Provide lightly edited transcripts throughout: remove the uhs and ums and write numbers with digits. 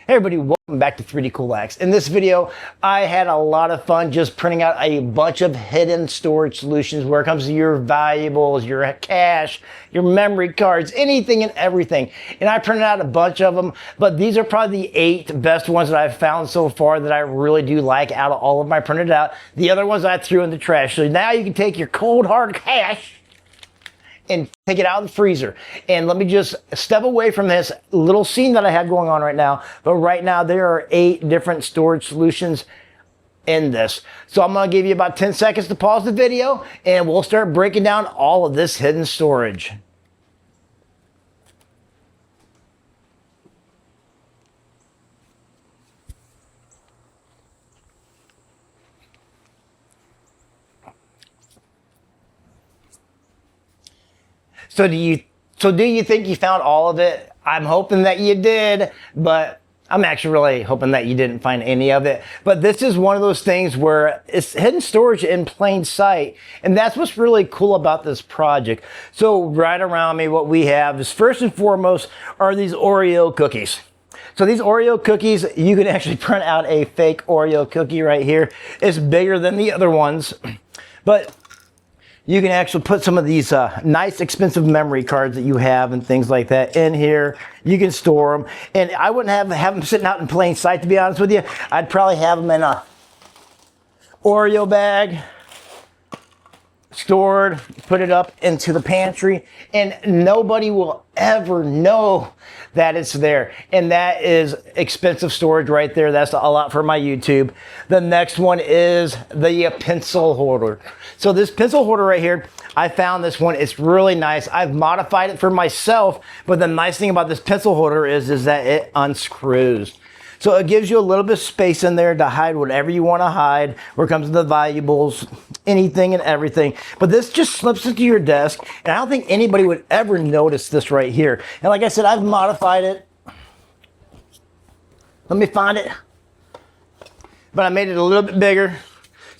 Hey everybody, welcome back to 3D Cool Hacks. In this video, I had a lot of fun just printing out a bunch of hidden storage solutions where it comes to your valuables, your cash, your memory cards, anything and everything. And I printed out a bunch of them, but these are probably the 8 best ones that I've found so far that I really do like out of all of my printed out. The other ones I threw in the trash. So now you can take your cold hard cash and take it out of the freezer. And let me just step away from this little scene that I have going on right now. But right now there are 8 different storage solutions in this. So I'm gonna give you about 10 seconds to pause the video and we'll start breaking down all of this hidden storage. So do you think you found all of it? I'm hoping that you did, but I'm actually really hoping that you didn't find any of it. But this is one of those things where it's hidden storage in plain sight. And that's what's really cool about this project. So right around me, what we have is first and foremost are these Oreo cookies. So these Oreo cookies, you can actually print out a fake Oreo cookie right here. It's bigger than the other ones, but you can actually put some of these nice expensive memory cards that you have and things like that in here. You can store them. And I wouldn't have them sitting out in plain sight, to be honest with you. I'd probably have them in a Oreo bag, stored, put it up into the pantry, and nobody will ever know that it's there. And that is expensive storage right there. That's a lot for my YouTube. The next one is the pencil holder. So this pencil holder right here, I found this one. It's really nice. I've modified it for myself, but the nice thing about this pencil holder is that it unscrews. So it gives you a little bit of space in there to hide whatever you want to hide where it comes to the valuables, anything and everything. But this just slips into your desk, and I don't think anybody would ever notice this right here. And like I said, I've modified it. Let me find it. But I made it a little bit bigger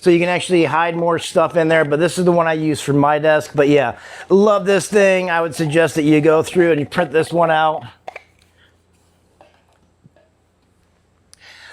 so you can actually hide more stuff in there. But this is the one I use for my desk. But yeah, love this thing. I would suggest that you go through and you print this one out.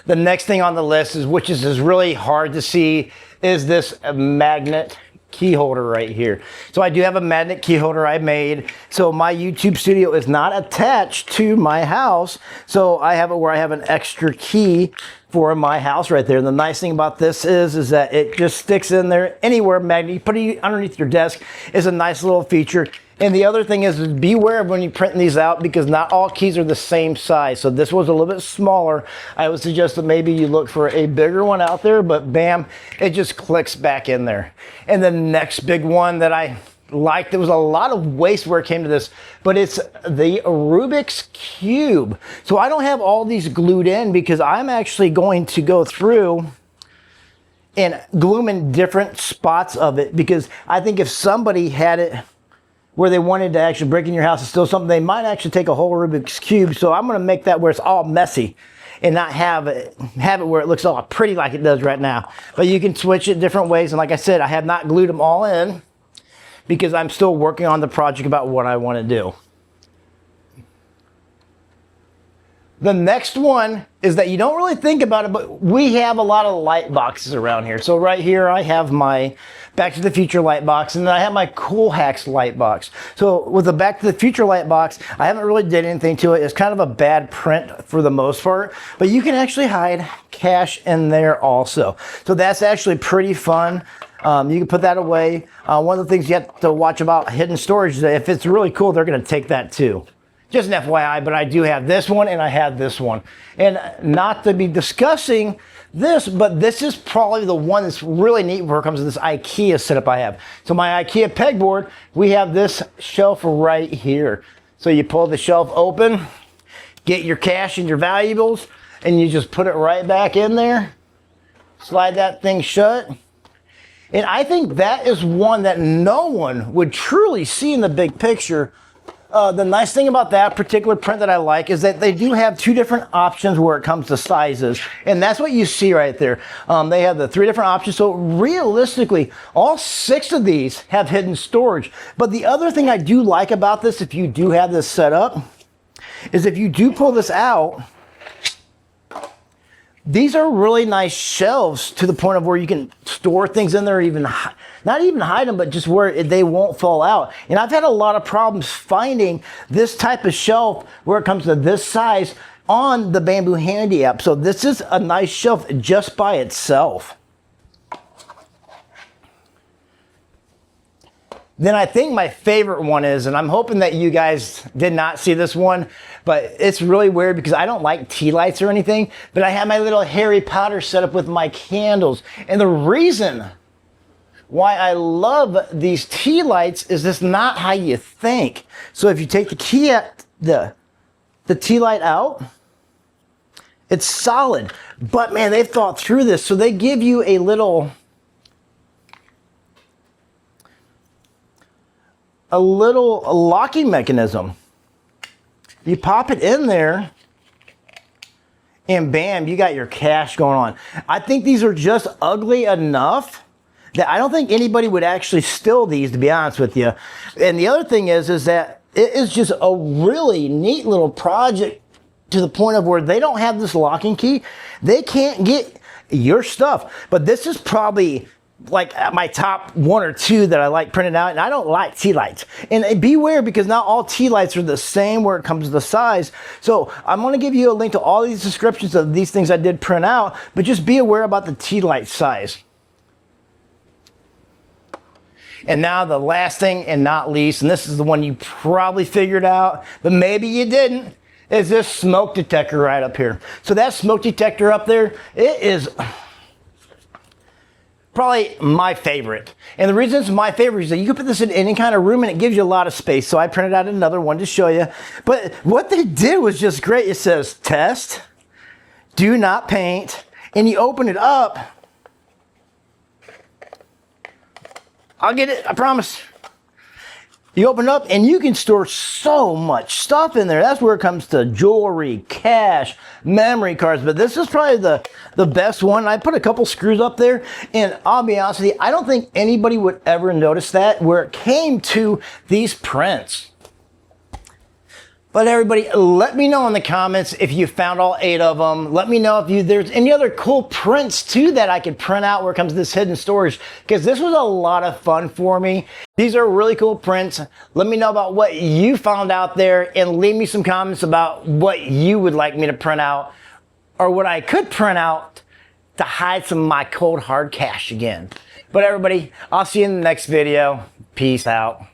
The next thing on the list which is really hard to see, is this magnet key holder right here. So I do have a magnet key holder I made. So my YouTube studio is not attached to my house. So I have it where I have an extra key for my house right there. And the nice thing about this is that it just sticks in there anywhere. Magnet, you put it underneath your desk. Is a nice little feature. And the other thing is beware of when you print these out, because not all keys are the same size. So this was a little bit smaller. I would suggest that maybe you look for a bigger one out there, but bam, it just clicks back in there. And the next big one that I liked, there was a lot of waste where it came to this, but it's the Rubik's Cube. So I don't have all these glued in because I'm actually going to go through and glue them in different spots of it, because I think if somebody had it where they wanted to actually break in your house and steal something, they might actually take a whole Rubik's Cube. So I'm gonna make that where it's all messy and not have it where it looks all pretty like it does right now. But you can switch it different ways. And like I said, I have not glued them all in because I'm still working on the project about what I wanna do. The next one is that you don't really think about it, but we have a lot of light boxes around here. So right here, I have my Back to the Future light box, and then I have my Cool Hacks light box. So with the Back to the Future light box, I haven't really did anything to it. It's kind of a bad print for the most part, but you can actually hide cash in there also. So that's actually pretty fun. You can put that away. One of the things you have to watch about hidden storage is that if it's really cool, they're gonna take that too. Just an FYI, but I do have this one and I have this one. And not to be discussing this, but this is probably the one that's really neat when it comes to this IKEA setup I have. So my IKEA pegboard, we have this shelf right here. So you pull the shelf open, get your cash and your valuables, and you just put it right back in there. Slide that thing shut. And I think that is one that no one would truly see in the big picture. The nice thing about that particular print that I like is that they do have 2 different options where it comes to sizes. And that's what you see right there. They have the 3 different options. So realistically, all 6 of these have hidden storage. But the other thing I do like about this, if you do have this set up, is if you do pull this out, these are really nice shelves to the point of where you can store things in there, even not even hide them, but just where they won't fall out. And I've had a lot of problems finding this type of shelf where it comes to this size on the Bamboo Handy app. So this is a nice shelf just by itself. Then I think my favorite one is, and I'm hoping that you guys did not see this one, but it's really weird because I don't like tea lights or anything, but I have my little Harry Potter setup with my candles. And the reason why I love these tea lights is this not how you think. So if you take the tea light out, it's solid. But man, they've thought through this. So they give you a little locking mechanism. You pop it in there and bam, you got your cash going on. I think these are just ugly enough that I don't think anybody would actually steal these, to be honest with you. And the other thing is that it is just a really neat little project to the point of where they don't have this locking key. They can't get your stuff. But this is probably like my top 1 or 2 that I like printed out, and I don't like tea lights. And beware, because not all tea lights are the same where it comes to the size. So I'm going to give you a link to all these descriptions of these things I did print out, but just be aware about the tea light size. And now the last thing and not least, and this is the one you probably figured out, but maybe you didn't, is this smoke detector right up here. So that smoke detector up there, it is probably my favorite. And the reason it's my favorite is that you can put this in any kind of room and it gives you a lot of space. So I printed out another one to show you. But what they did was just great. It says test, do not paint, and you open it up. I'll get it, I promise. You open it up and you can store so much stuff in there. That's where it comes to jewelry, cash, memory cards. But this is probably the best one. I put a couple screws up there, and I'll be honest with you, I don't think anybody would ever notice that where it came to these prints. But everybody, let me know in the comments if you found all 8 of them. Let me know if there's any other cool prints too that I could print out where it comes to this hidden storage, because this was a lot of fun for me. These are really cool prints. Let me know about what you found out there, and leave me some comments about what you would like me to print out, or what I could print out to hide some of my cold hard cash again. But everybody, I'll see you in the next video. Peace out.